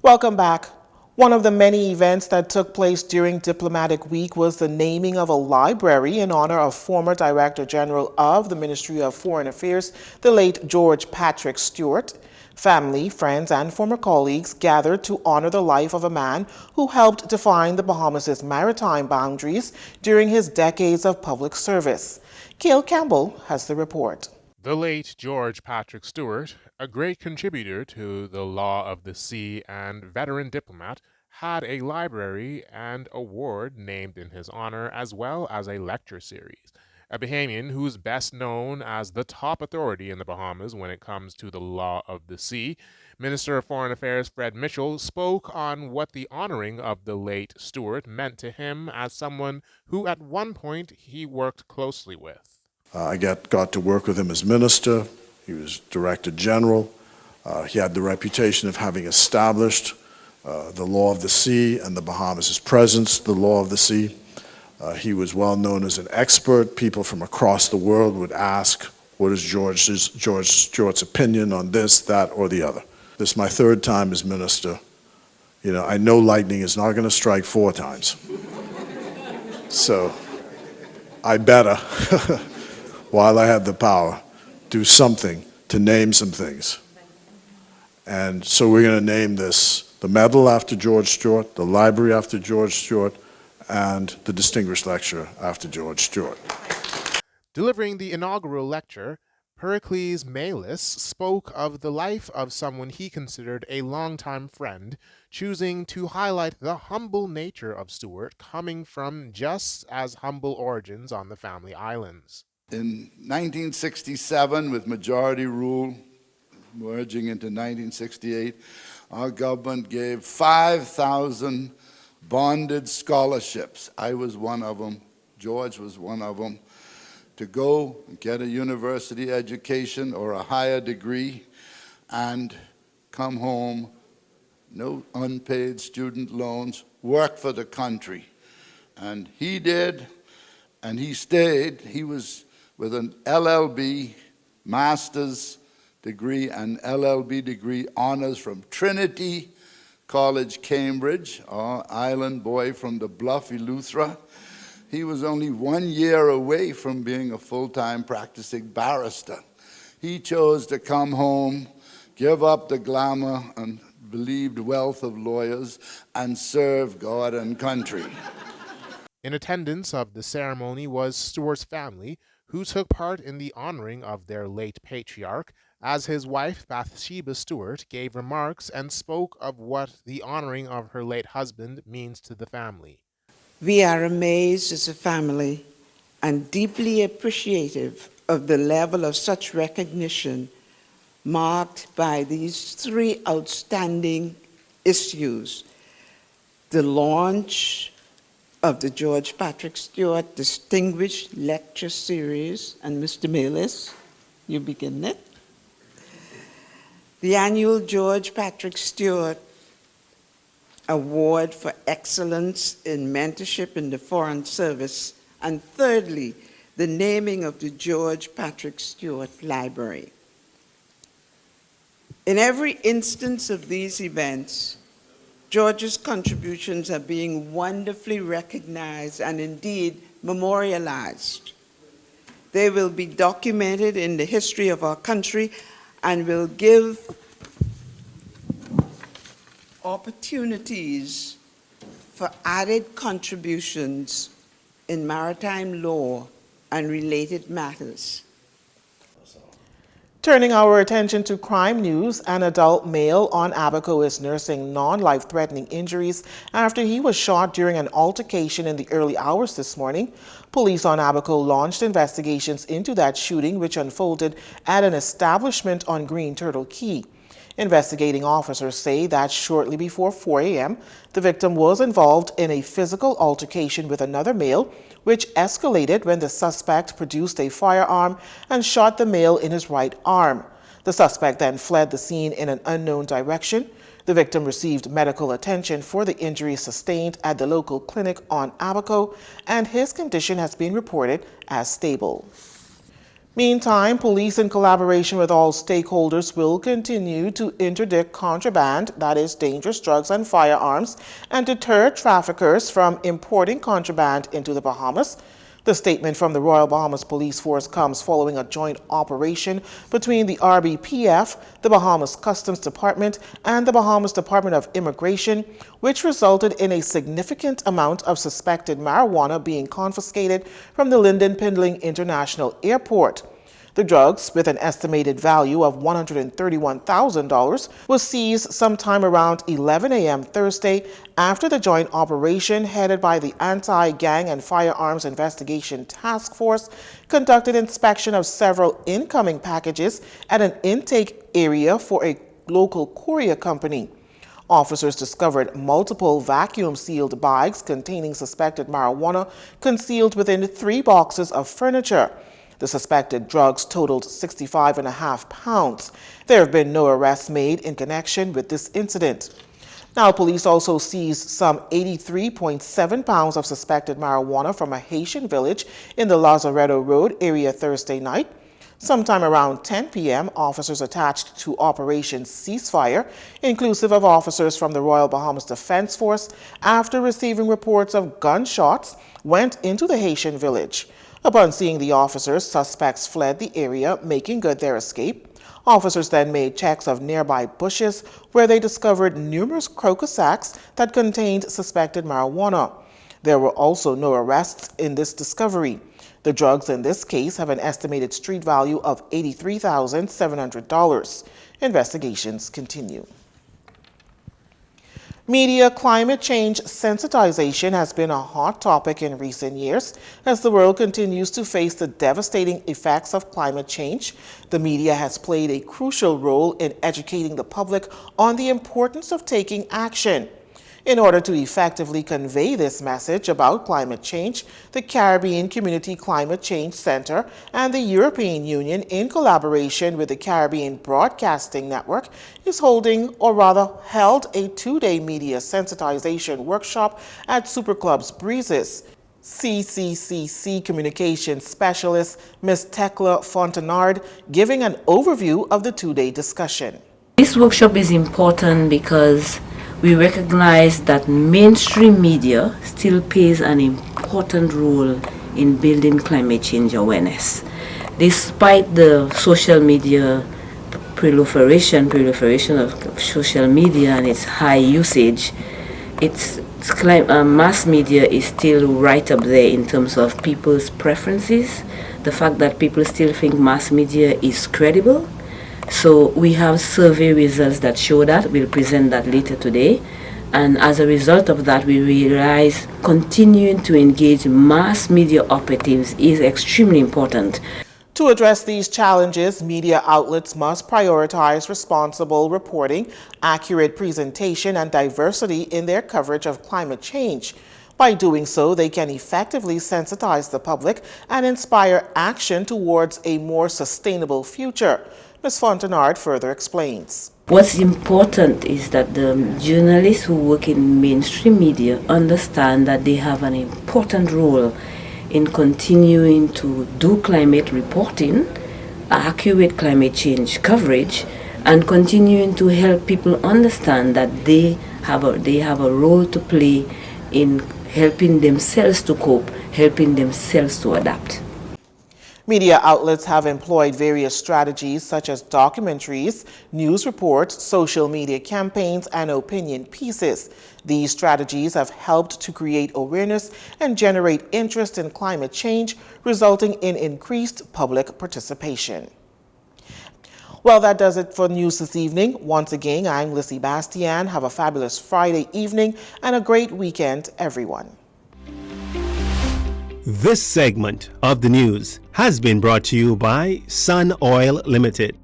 Welcome back. One of the many events that took place during Diplomatic Week was the naming of a library in honor of former Director General of the Ministry of Foreign Affairs, the late George Patrick Stewart. Family, friends, and former colleagues gathered to honor the life of a man who helped define the Bahamas' maritime boundaries during his decades of public service. Cale Campbell has the report. The late George Patrick Stewart, a great contributor to the law of the sea and veteran diplomat, had a library and award named in his honor, as well as a lecture series. A Bahamian who's best known as the top authority in the Bahamas when it comes to the law of the sea, Minister of Foreign Affairs Fred Mitchell spoke on what the honoring of the late Stewart meant to him as someone who at one point he worked closely with. I got to work with him as minister. He was Director General. He had the reputation of having established the law of the sea and the Bahamas' presence, the law of the sea. He was well known as an expert. People from across the world would ask, what is George Stewart's opinion on this, that, or the other? This is my third time as minister. You know, I know lightning is not going to strike 4 times. So I better, while I have the power, do something to name some things. And so we're going to name this the medal after George Stewart, the library after George Stewart, and the distinguished lecture after George Stewart. Delivering the inaugural lecture, Pericles Melis spoke of the life of someone he considered a longtime friend, choosing to highlight the humble nature of Stewart coming from just as humble origins on the family islands. In 1967, with majority rule merging into 1968, our government gave 5,000 bonded scholarships. I was one of them. George was one of them. To go and get a university education or a higher degree and come home, no unpaid student loans, work for the country. And he did, and he stayed. He was with an LLB master's degree and LLB degree honors from Trinity College, Cambridge, our island boy from the bluff Eleuthera. He was only 1 year away from being a full-time practicing barrister. He chose to come home, give up the glamour and believed wealth of lawyers, and serve God and country. In attendance of the ceremony was Stewart's family, who took part in the honoring of their late patriarch, as his wife Bathsheba Stewart gave remarks and spoke of what the honoring of her late husband means to the family. We are amazed as a family and deeply appreciative of the level of such recognition marked by these 3 outstanding issues: the launch of the George Patrick Stewart Distinguished Lecture Series, and Mr. Melis, you begin it. The annual George Patrick Stewart Award for Excellence in Mentorship in the Foreign Service, and thirdly, the naming of the George Patrick Stewart Library. In every instance of these events, George's contributions are being wonderfully recognized and indeed memorialized. They will be documented in the history of our country and will give opportunities for added contributions in maritime law and related matters. Turning our attention to crime news, an adult male on Abaco is nursing non-life-threatening injuries after he was shot during an altercation in the early hours this morning. Police on Abaco launched investigations into that shooting, which unfolded at an establishment on Green Turtle Key. Investigating officers say that shortly before 4 a.m., the victim was involved in a physical altercation with another male, which escalated when the suspect produced a firearm and shot the male in his right arm. The suspect then fled the scene in an unknown direction. The victim received medical attention for the injuries sustained at the local clinic on Abaco, and his condition has been reported as stable. Meantime, police in collaboration with all stakeholders will continue to interdict contraband, that is dangerous drugs and firearms, and deter traffickers from importing contraband into the Bahamas. The statement from the Royal Bahamas Police Force comes following a joint operation between the RBPF, the Bahamas Customs Department, and the Bahamas Department of Immigration, which resulted in a significant amount of suspected marijuana being confiscated from the Lynden Pindling International Airport. The drugs, with an estimated value of $131,000, was seized sometime around 11 a.m. Thursday after the joint operation headed by the Anti-Gang and Firearms Investigation Task Force conducted inspection of several incoming packages at an intake area for a local courier company. Officers discovered multiple vacuum-sealed bags containing suspected marijuana concealed within 3 boxes of furniture. The suspected drugs totaled 65.5 pounds. There have been no arrests made in connection with this incident. Now, police also seized some 83.7 pounds of suspected marijuana from a Haitian village in the Lazaretto Road area Thursday night. Sometime around 10 p.m., officers attached to Operation Ceasefire, inclusive of officers from the Royal Bahamas Defense Force, after receiving reports of gunshots, went into the Haitian village. Upon seeing the officers, suspects fled the area, making good their escape. Officers then made checks of nearby bushes where they discovered numerous crocus sacks that contained suspected marijuana. There were also no arrests in this discovery. The drugs in this case have an estimated street value of $83,700. Investigations continue. Media climate change sensitization has been a hot topic in recent years as the world continues to face the devastating effects of climate change. The media has played a crucial role in educating the public on the importance of taking action. In order to effectively convey this message about climate change, the Caribbean Community Climate Change Center and the European Union, in collaboration with the Caribbean Broadcasting Network, is holding, or rather held, a 2-day media sensitization workshop at Superclub's Breezes. CCCC Communications Specialist Ms. Tekla Fontenard giving an overview of the 2-day discussion. This workshop is important because we recognize that mainstream media still plays an important role in building climate change awareness. Despite the social media proliferation of social media and its high usage, mass media is still right up there in terms of people's preferences. The fact that people still think mass media is credible. So we have survey results that show that. We'll present that later today. And as a result of that, we realize continuing to engage mass media operatives is extremely important. To address these challenges, media outlets must prioritize responsible reporting, accurate presentation, and diversity in their coverage of climate change. By doing so, they can effectively sensitize the public and inspire action towards a more sustainable future. Ms. Fontenard further explains. What's important is that the journalists who work in mainstream media understand that they have an important role in continuing to do climate reporting, accurate climate change coverage, and continuing to help people understand that they have a role to play in helping themselves to cope, helping themselves to adapt. Media outlets have employed various strategies such as documentaries, news reports, social media campaigns, and opinion pieces. These strategies have helped to create awareness and generate interest in climate change, resulting in increased public participation. Well, that does it for news this evening. Once again, I'm Lissy Bastian. Have a fabulous Friday evening and a great weekend, everyone. This segment of the news has been brought to you by Sun Oil Limited.